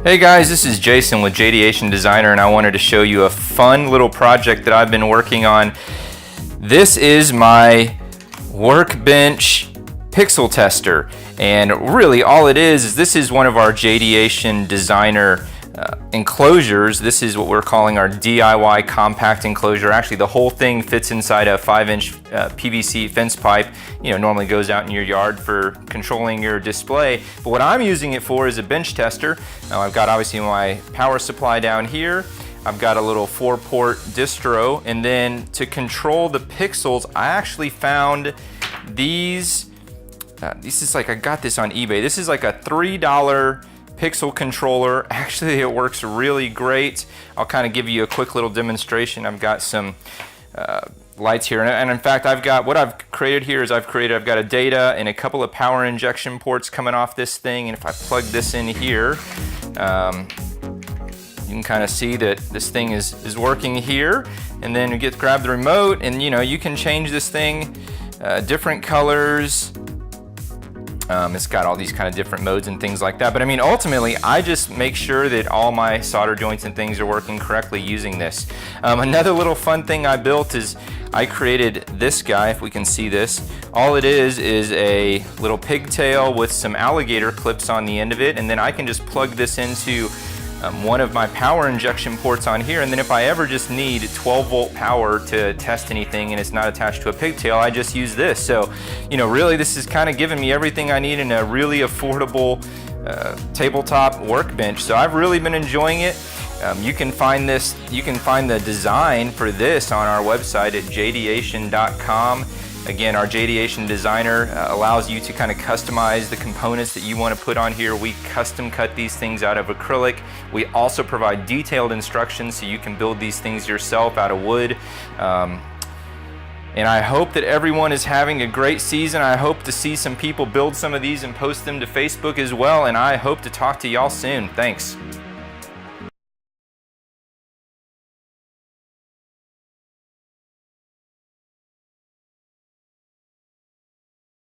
Hey guys, this is Jason with JDeation Designer, and I wanted to show you a fun little project that I've been working on. This is my workbench pixel tester, and really all it is this is one of our JDeation Designer enclosures. This is what we're calling our DIY Compact Enclosure. Actually, the whole thing fits inside a 5-inch PVC fence pipe. Normally goes out in your yard for controlling your display. But what I'm using it for is a bench tester. Now I've got obviously my power supply down here. I've got a little 4-port distro, and then to control the pixels, I actually found these. This is like, I got this on eBay. This is like a $3 pixel controller. Actually, it works really great. I'll kind of give you a quick little demonstration. I've got some lights here, and in fact, I've got I've got a data and a couple of power injection ports coming off this thing, and if I plug this in here, you can kind of see that this thing is working here, and then you grab the remote, and you can change this thing different colors. It's got all these kind of different modes and things like that. But I mean, ultimately, I just make sure that all my solder joints and things are working correctly using this. Another little fun thing I built is I created this guy, if we can see this. All it is a little pigtail with some alligator clips on the end of it, and then I can just plug this into one of my power injection ports on here, and then if I ever just need 12-volt power to test anything and it's not attached to a pigtail, I just use this. So, really this is kind of giving me everything I need in a really affordable tabletop workbench. So I've really been enjoying it. You can find the design for this on our website at JDeation.com. Again, our JDeation Designer allows you to kind of customize the components that you want to put on here. We custom cut these things out of acrylic. We also provide detailed instructions so you can build these things yourself out of wood. And I hope that everyone is having a great season. I hope to see some people build some of these and post them to Facebook as well. And I hope to talk to y'all soon. Thanks.